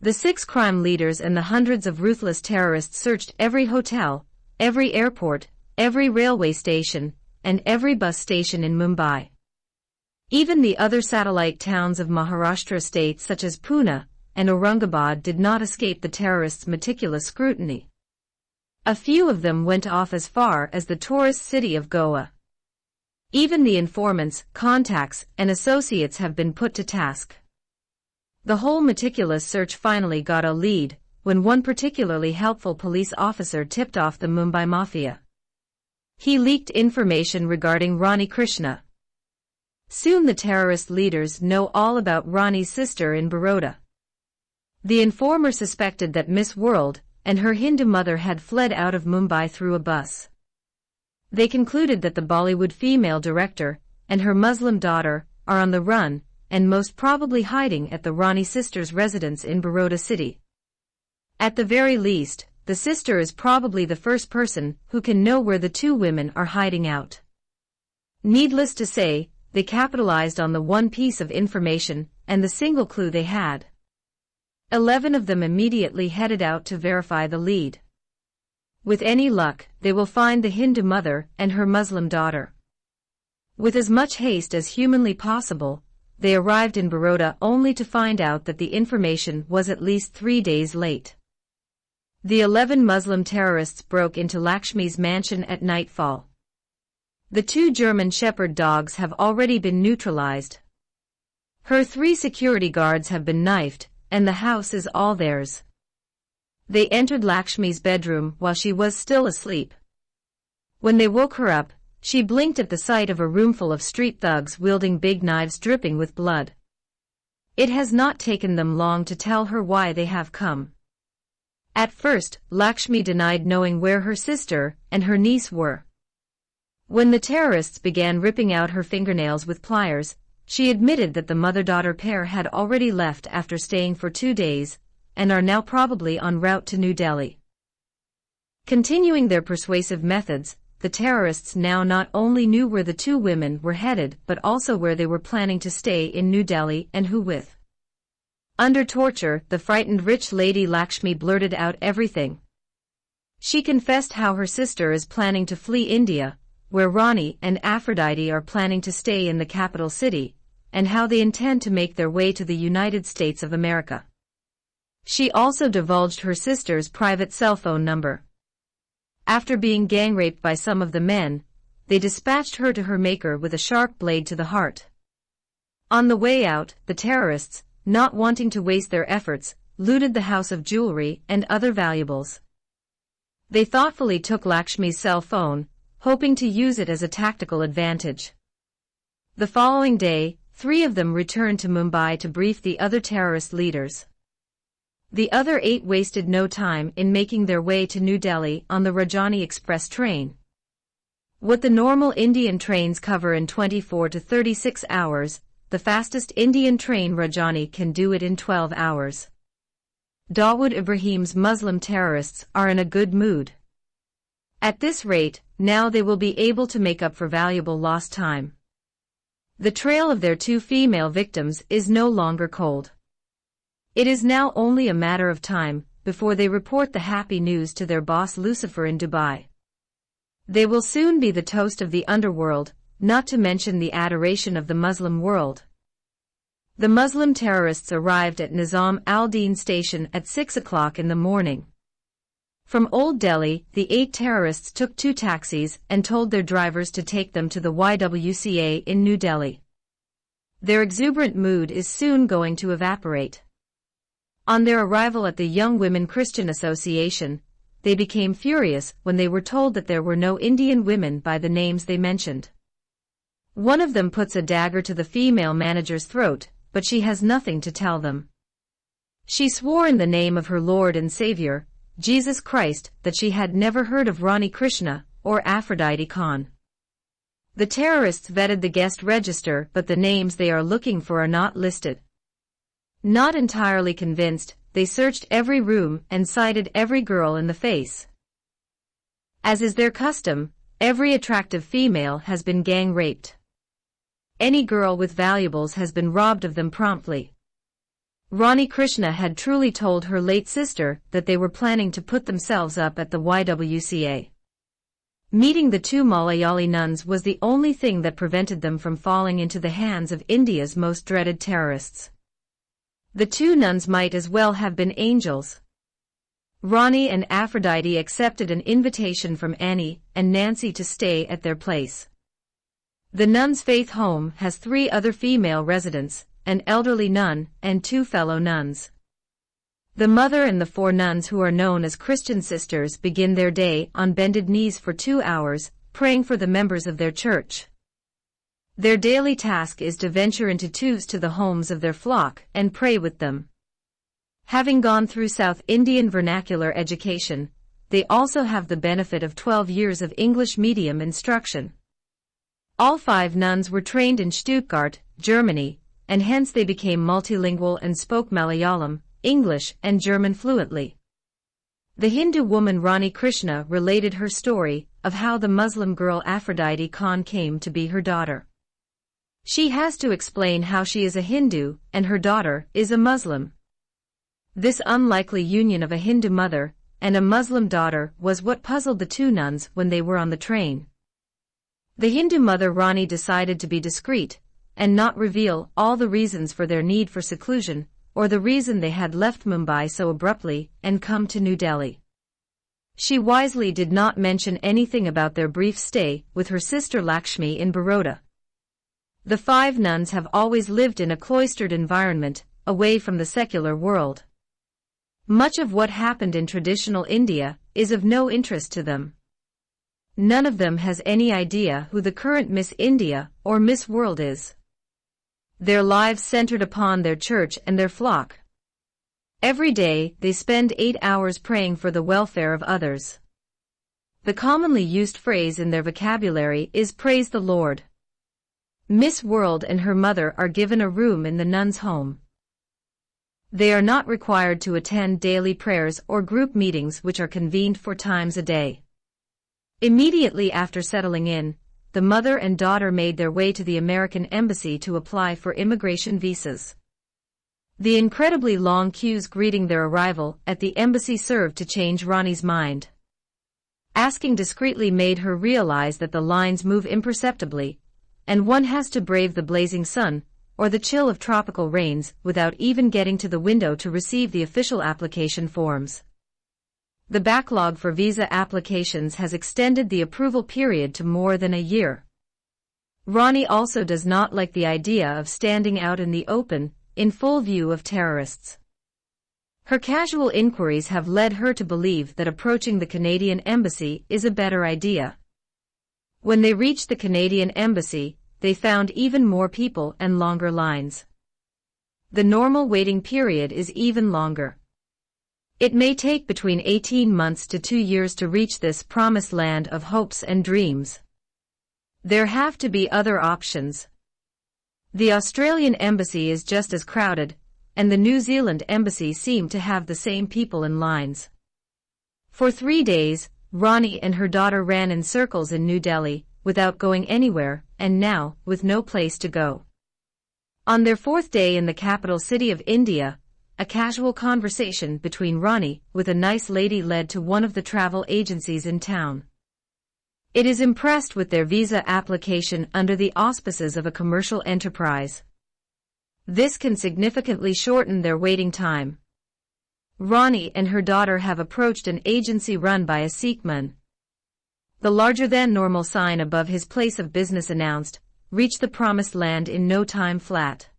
The 6 crime leaders and the hundreds of ruthless terrorists searched every hotel, every airport, every railway station, and every bus station in Mumbai. Even the other satellite towns of Maharashtra states such as Pune and Aurangabad did not escape the terrorists' meticulous scrutiny. A few of them went off as far as the tourist city of Goa. Even the informants, contacts, and associates have been put to task. The whole meticulous search finally got a lead when one particularly helpful police officer tipped off the Mumbai Mafia. He leaked information regarding Rani Krishna. Soon the terrorist leaders know all about Rani's sister in Baroda. The informer suspected that Miss World and her Hindu mother had fled out of Mumbai through a bus. They concluded that the Bollywood female director and her Muslim daughter are on the run and most probably hiding at the Rani sister's residence in Baroda city. At the very least, the sister is probably the first person who can know where the 2 women are hiding out. Needless to say, they capitalized on the one piece of information and the single clue they had. 11 of them immediately headed out to verify the lead. With any luck, they will find the Hindu mother and her Muslim daughter. With as much haste as humanly possible, they arrived in Baroda only to find out that the information was at least 3 days late. The 11 Muslim terrorists broke into Lakshmi's mansion at nightfall. The 2 German Shepherd dogs have already been neutralized. Her 3 security guards have been knifed, and the house is all theirs. They entered Lakshmi's bedroom while she was still asleep. When they woke her up, she blinked at the sight of a roomful of street thugs wielding big knives dripping with blood. It has not taken them long to tell her why they have come. At first, Lakshmi denied knowing where her sister and her niece were. When the terrorists began ripping out her fingernails with pliers, she admitted that the mother-daughter pair had already left after staying for 2 days, and are now probably en route to New Delhi. Continuing their persuasive methods, the terrorists now not only knew where the 2 women were headed but also where they were planning to stay in New Delhi and who with. Under torture, the frightened rich lady Lakshmi blurted out everything. She confessed how her sister is planning to flee India, where Rani and Aphrodite are planning to stay in the capital city, and how they intend to make their way to the United States of America. She also divulged her sister's private cell phone number. After being gang-raped by some of the men, they dispatched her to her maker with a sharp blade to the heart. On the way out, the terrorists, not wanting to waste their efforts, looted the house of jewelry and other valuables. They thoughtfully took Lakshmi's cell phone, hoping to use it as a tactical advantage. The following day, 3 of them returned to Mumbai to brief the other terrorist leaders. The other 8 wasted no time in making their way to New Delhi on the Rajdhani Express train. What the normal Indian trains cover in 24 to 36 hours, the fastest Indian train Rajdhani can do it in 12 hours. Dawood Ibrahim's Muslim terrorists are in a good mood. At this rate, now they will be able to make up for valuable lost time. The trail of their 2 female victims is no longer cold. It is now only a matter of time before they report the happy news to their boss Lucifer in Dubai. They will soon be the toast of the underworld, not to mention the adoration of the Muslim world. The Muslim terrorists arrived at Nizam al-Din station at 6 o'clock in the morning. From Old Delhi, the 8 terrorists took 2 taxis and told their drivers to take them to the YWCA in New Delhi. Their exuberant mood is soon going to evaporate. On their arrival at the Young Women Christian Association, they became furious when they were told that there were no Indian women by the names they mentioned. One of them puts a dagger to the female manager's throat, but she has nothing to tell them. She swore in the name of her Lord and Savior, Jesus Christ, that she had never heard of Rani Krishna, or Aphrodite Khan. The terrorists vetted the guest register, but the names they are looking for are not listed. Not entirely convinced, they searched every room and cited every girl in the face. As is their custom, every attractive female has been gang raped. Any girl with valuables has been robbed of them promptly. Rani Krishna had truly told her late sister that they were planning to put themselves up at the YWCA. Meeting the two Malayali nuns was the only thing that prevented them from falling into the hands of India's most dreaded terrorists. The two nuns might as well have been angels. Rani and Aphrodite accepted an invitation from Annie and Nancy to stay at their place. The nuns' faith home has 3 other female residents, an elderly nun and 2 fellow nuns. The mother and the 4 nuns, who are known as Christian sisters, begin their day on bended knees for 2 hours, praying for the members of their church. Their daily task is to venture into twos to the homes of their flock and pray with them. Having gone through South Indian vernacular education, they also have the benefit of 12 years of English medium instruction. All 5 nuns were trained in Stuttgart, Germany, and hence they became multilingual and spoke Malayalam, English, and German fluently. The Hindu woman Rani Krishna related her story of how the Muslim girl Aphrodite Khan came to be her daughter. She has to explain how she is a Hindu and her daughter is a Muslim. This unlikely union of a Hindu mother and a Muslim daughter was what puzzled the 2 nuns when they were on the train. The Hindu mother Rani decided to be discreet and not reveal all the reasons for their need for seclusion, or the reason they had left Mumbai so abruptly and come to New Delhi. She wisely did not mention anything about their brief stay with her sister Lakshmi in Baroda. The 5 nuns have always lived in a cloistered environment, away from the secular world. Much of what happened in traditional India is of no interest to them. None of them has any idea who the current Miss India or Miss World is. Their lives centered upon their church and their flock. Every day, they spend 8 hours praying for the welfare of others. The commonly used phrase in their vocabulary is "Praise the Lord." Miss World and her mother are given a room in the nuns' home. They are not required to attend daily prayers or group meetings, which are convened 4 times a day. Immediately after settling in, the mother and daughter made their way to the American embassy to apply for immigration visas. The incredibly long queues greeting their arrival at the embassy served to change Rani's mind. Asking discreetly made her realize that the lines move imperceptibly, and one has to brave the blazing sun or the chill of tropical rains without even getting to the window to receive the official application forms. The backlog for visa applications has extended the approval period to more than a year. Rani also does not like the idea of standing out in the open, in full view of terrorists. Her casual inquiries have led her to believe that approaching the Canadian embassy is a better idea. When they reached the Canadian embassy, they found even more people and longer lines. The normal waiting period is even longer. It may take between 18 months to 2 years to reach this promised land of hopes and dreams. There have to be other options. The Australian embassy is just as crowded, and the New Zealand embassy seem to have the same people in lines. For 3 days, Rani and her daughter ran in circles in New Delhi, without going anywhere, and now, with no place to go. On their 4th day in the capital city of India, a casual conversation between Rani with a nice lady led to one of the travel agencies in town. It is impressed with their visa application under the auspices of a commercial enterprise. This can significantly shorten their waiting time. Rani and her daughter have approached an agency run by a Sikh man. The larger-than-normal sign above his place of business announced, "Reach the promised land in no time flat."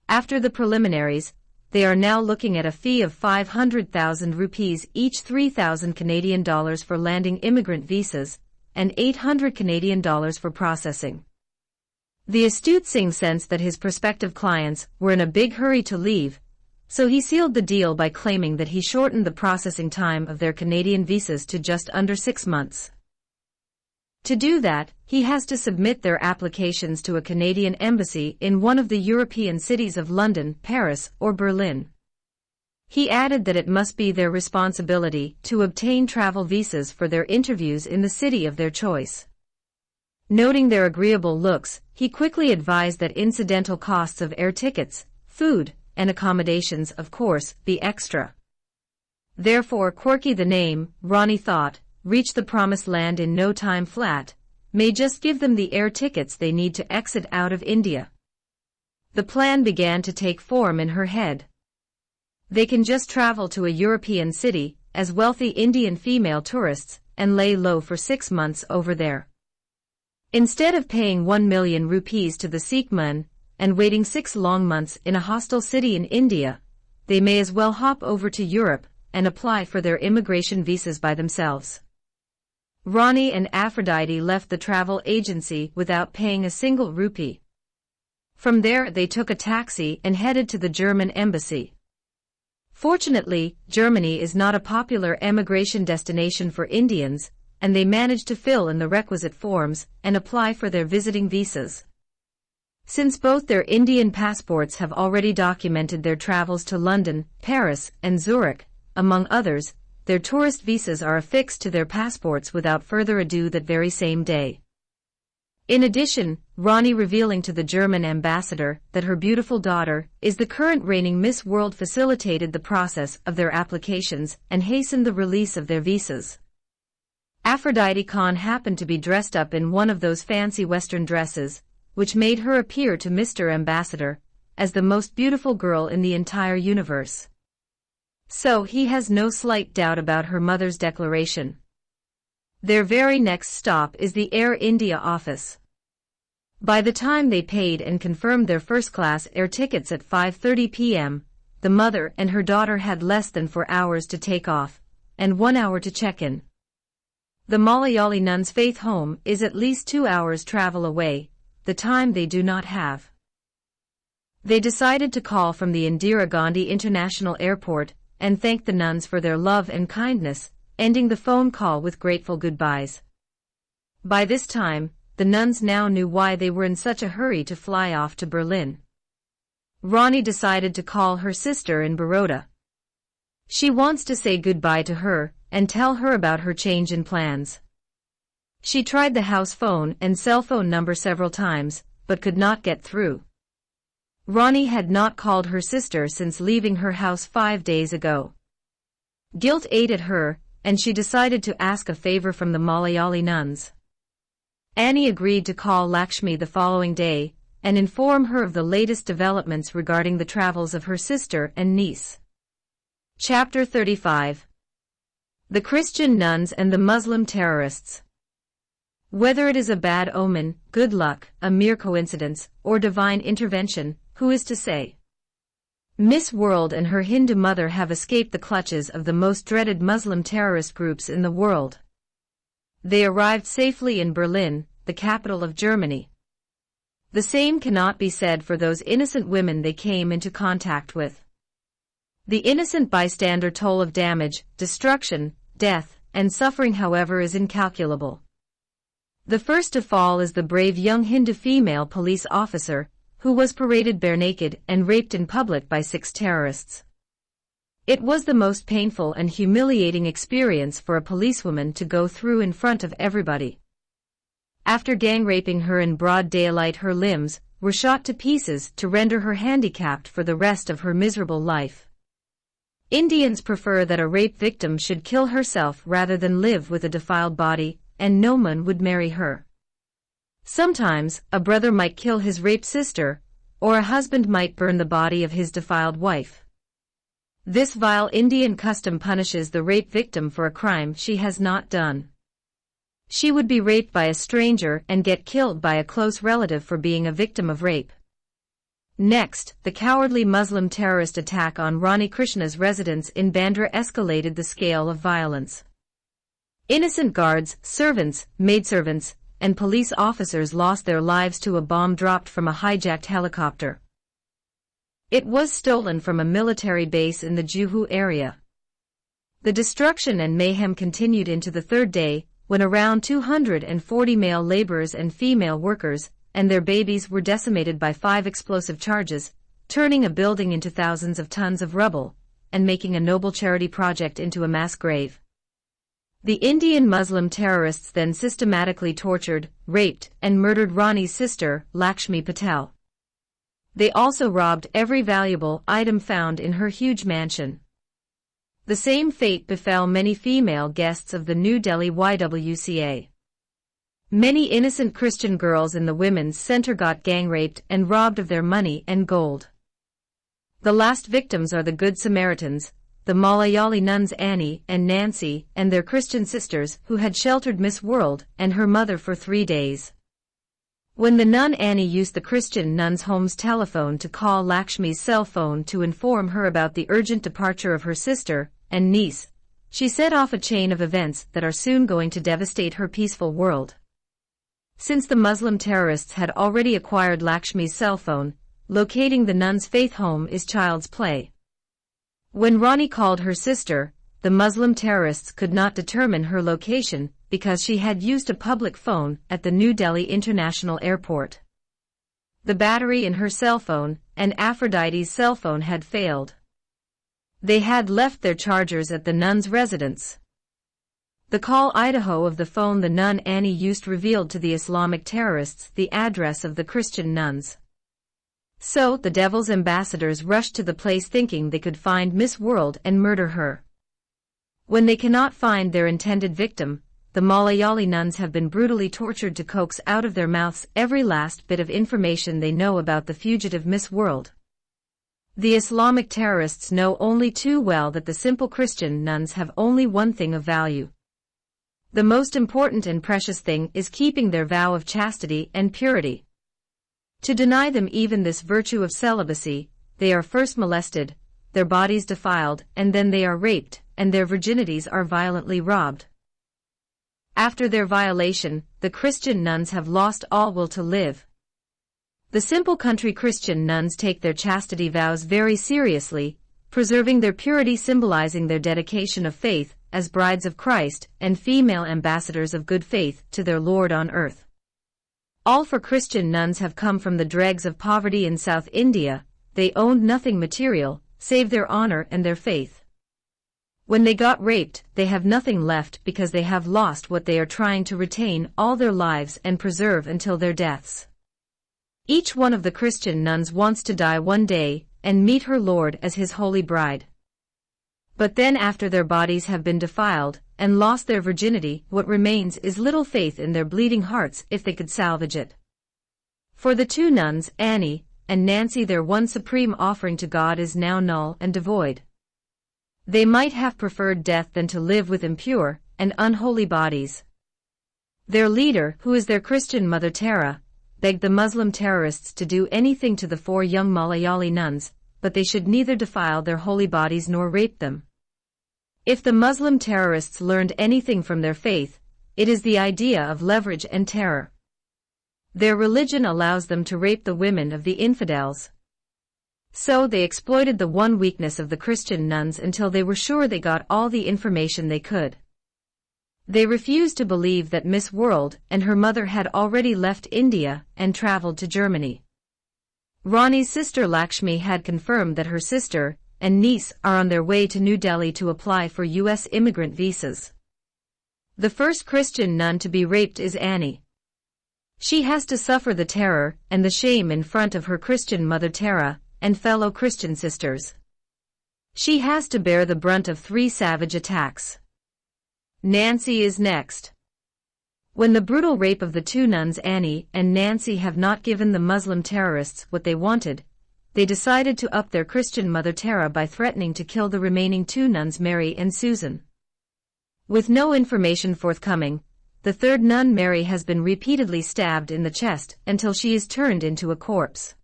After the preliminaries, they are now looking at a fee of 500,000 rupees each, 3,000 Canadian dollars for landing immigrant visas, and 800 Canadian dollars for processing. The astute Singh sensed that his prospective clients were in a big hurry to leave, so he sealed the deal by claiming that he shortened the processing time of their Canadian visas to just under 6 months. To do that, he has to submit their applications to a Canadian embassy in one of the European cities of London, Paris, or Berlin. He added that it must be their responsibility to obtain travel visas for their interviews in the city of their choice. Noting their agreeable looks, he quickly advised that incidental costs of air tickets, food, and accommodations, of course, be extra. Therefore, Corky the name, Ronnie thought, reached the promised land in no time flat, may just give them the air tickets they need to exit out of India. The plan began to take form in her head. They can just travel to a European city, as wealthy Indian female tourists, and lay low for 6 months over there. Instead of paying 1 million rupees to the Sikh man, and waiting 6 long months in a hostile city in India, they may as well hop over to Europe, and apply for their immigration visas by themselves. Ronnie and Aphrodite left the travel agency without paying a single rupee. From there they took a taxi and headed to the German embassy. Fortunately, Germany is not a popular emigration destination for Indians, and they managed to fill in the requisite forms and apply for their visiting visas. Since both their Indian passports have already documented their travels to London, Paris, and Zurich, among others, their tourist visas are affixed to their passports without further ado that very same day. In addition, Ronnie revealing to the German ambassador that her beautiful daughter is the current reigning Miss World facilitated the process of their applications and hastened the release of their visas. Aphrodite Khan happened to be dressed up in one of those fancy Western dresses, which made her appear to Mr. Ambassador as the most beautiful girl in the entire universe. So he has no slight doubt about her mother's declaration. Their very next stop is the Air India office. By the time they paid and confirmed their first-class air tickets at 5:30 p.m., the mother and her daughter had less than 4 hours to take off, and 1 hour to check in. The Malayali nuns' faith home is at least 2 hours travel away, the time they do not have. They decided to call from the Indira Gandhi International Airport and thank the nuns for their love and kindness, ending the phone call with grateful goodbyes. By this time, the nuns now knew why they were in such a hurry to fly off to Berlin. Ronnie decided to call her sister in Baroda. She wants to say goodbye to her and tell her about her change in plans. She tried the house phone and cell phone number several times, but could not get through. Ronnie had not called her sister since leaving her house 5 days ago. Guilt ate at her, and she decided to ask a favor from the Malayali nuns. Annie agreed to call Lakshmi the following day and inform her of the latest developments regarding the travels of her sister and niece. Chapter 35. The Christian Nuns and the Muslim Terrorists. Whether it is a bad omen, good luck, a mere coincidence, or divine intervention, who is to say? Miss World and her Hindu mother have escaped the clutches of the most dreaded Muslim terrorist groups in the world. They arrived safely in Berlin, the capital of Germany. The same cannot be said for those innocent women they came into contact with. The innocent bystander toll of damage, destruction, death, and suffering, however, is incalculable. The first to fall is the brave young Hindu female police officer, who was paraded bare naked and raped in public by 6 terrorists. It was the most painful and humiliating experience for a policewoman to go through in front of everybody. After gang raping her in broad daylight, her limbs were shot to pieces to render her handicapped for the rest of her miserable life. Indians prefer that a rape victim should kill herself rather than live with a defiled body, and no one would marry her. Sometimes, a brother might kill his raped sister, or a husband might burn the body of his defiled wife. This vile Indian custom punishes the rape victim for a crime she has not done. She would be raped by a stranger and get killed by a close relative for being a victim of rape. Next, the cowardly Muslim terrorist attack on Rani Krishna's residence in Bandra escalated the scale of violence. Innocent guards, servants, maidservants, and police officers lost their lives to a bomb dropped from a hijacked helicopter. It was stolen from a military base in the Juhu area. The destruction and mayhem continued into the 3rd day, when around 240 male laborers and female workers and their babies were decimated by 5 explosive charges, turning a building into thousands of tons of rubble, and making a noble charity project into a mass grave. The Indian Muslim terrorists then systematically tortured, raped, and murdered Rani's sister, Lakshmi Patel. They also robbed every valuable item found in her huge mansion. The same fate befell many female guests of the New Delhi YWCA. Many innocent Christian girls in the women's center got gang-raped and robbed of their money and gold. The last victims are the Good Samaritans, the Malayali nuns Annie and Nancy and their Christian sisters who had sheltered Miss World and her mother for 3 days. When the nun Annie used the Christian nun's home's telephone to call Lakshmi's cell phone to inform her about the urgent departure of her sister and niece, she set off a chain of events that are soon going to devastate her peaceful world. Since the Muslim terrorists had already acquired Lakshmi's cell phone, locating the nun's faith home is child's play. When Rani called her sister, the Muslim terrorists could not determine her location because she had used a public phone at the New Delhi International Airport. The battery in her cell phone and Aphrodite's cell phone had failed. They had left their chargers at the nun's residence. The Call Idaho of the phone the nun Annie used revealed to the Islamic terrorists the address of the Christian nuns. So the devil's ambassadors rushed to the place thinking they could find Miss World and murder her. When they cannot find their intended victim, the Malayali nuns have been brutally tortured to coax out of their mouths every last bit of information they know about the fugitive Miss World. The Islamic terrorists know only too well that the simple Christian nuns have only one thing of value. The most important and precious thing is keeping their vow of chastity and purity. To deny them even this virtue of celibacy, they are first molested, their bodies defiled, and then they are raped, and their virginities are violently robbed. After their violation, the Christian nuns have lost all will to live. The simple country Christian nuns take their chastity vows very seriously, preserving their purity symbolizing their dedication of faith as brides of Christ and female ambassadors of good faith to their Lord on earth. All for Christian nuns have come from the dregs of poverty in South India. They owned nothing material, save their honor and their faith. When they got raped, they have nothing left because they have lost what they are trying to retain all their lives and preserve until their deaths. Each one of the Christian nuns wants to die one day and meet her Lord as his holy bride. But then after their bodies have been defiled and lost their virginity, what remains is little faith in their bleeding hearts if they could salvage it. For the 2 nuns, Annie and Nancy, their one supreme offering to God is now null and devoid. They might have preferred death than to live with impure and unholy bodies. Their leader, who is their Christian mother Tara, begged the Muslim terrorists to do anything to the 4 young Malayali nuns, but they should neither defile their holy bodies nor rape them. If the Muslim terrorists learned anything from their faith, it is the idea of leverage and terror. Their religion allows them to rape the women of the infidels. So they exploited the one weakness of the Christian nuns until they were sure they got all the information they could. They refused to believe that Miss World and her mother had already left India and traveled to Germany. Rani's sister Lakshmi had confirmed that her sister and niece are on their way to New Delhi to apply for U.S. immigrant visas. The first Christian nun to be raped is Annie. She has to suffer the terror and the shame in front of her Christian mother Tara and fellow Christian sisters. She has to bear the brunt of 3 savage attacks. Nancy is next. When the brutal rape of the 2 nuns Annie and Nancy have not given the Muslim terrorists what they wanted, they decided to up their Christian mother Tara by threatening to kill the remaining 2 nuns Mary and Susan. With no information forthcoming, the 3rd nun Mary has been repeatedly stabbed in the chest until she is turned into a corpse.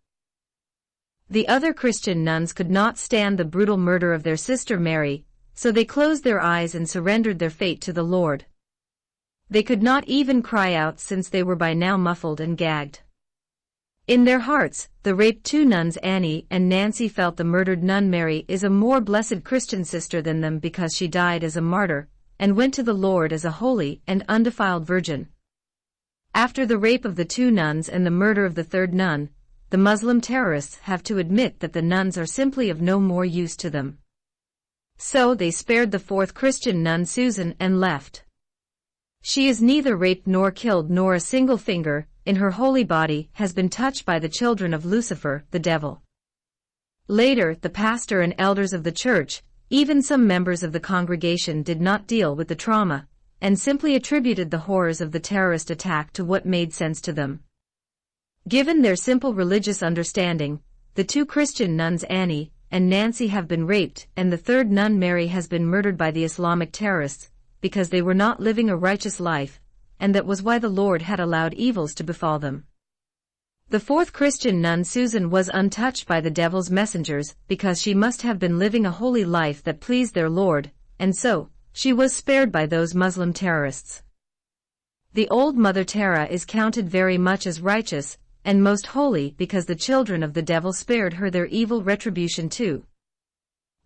The other Christian nuns could not stand the brutal murder of their sister Mary, so they closed their eyes and surrendered their fate to the Lord. They could not even cry out since they were by now muffled and gagged. In their hearts, the raped 2 nuns Annie and Nancy felt the murdered nun Mary is a more blessed Christian sister than them because she died as a martyr, and went to the Lord as a holy and undefiled virgin. After the rape of the 2 nuns and the murder of the 3rd nun, the Muslim terrorists have to admit that the nuns are simply of no more use to them. So they spared the 4th Christian nun Susan and left. She is neither raped nor killed, nor a single finger in her holy body has been touched by the children of Lucifer, the devil. Later, the pastor and elders of the church, even some members of the congregation, did not deal with the trauma, and simply attributed the horrors of the terrorist attack to what made sense to them. Given their simple religious understanding, the 2 Christian nuns Annie and Nancy have been raped, and the 3rd nun Mary has been murdered by the Islamic terrorists, because they were not living a righteous life, and that was why the Lord had allowed evils to befall them. The 4th Christian nun Susan was untouched by the devil's messengers because she must have been living a holy life that pleased their Lord, and so, she was spared by those Muslim terrorists. The old Mother Terah is counted very much as righteous and most holy because the children of the devil spared her their evil retribution too.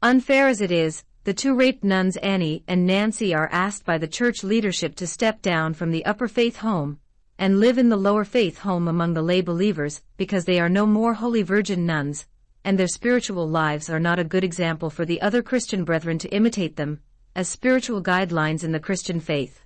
Unfair as it is, the 2 raped nuns Annie and Nancy are asked by the church leadership to step down from the upper faith home and live in the lower faith home among the lay believers because they are no more holy virgin nuns, and their spiritual lives are not a good example for the other Christian brethren to imitate them as spiritual guidelines in the Christian faith.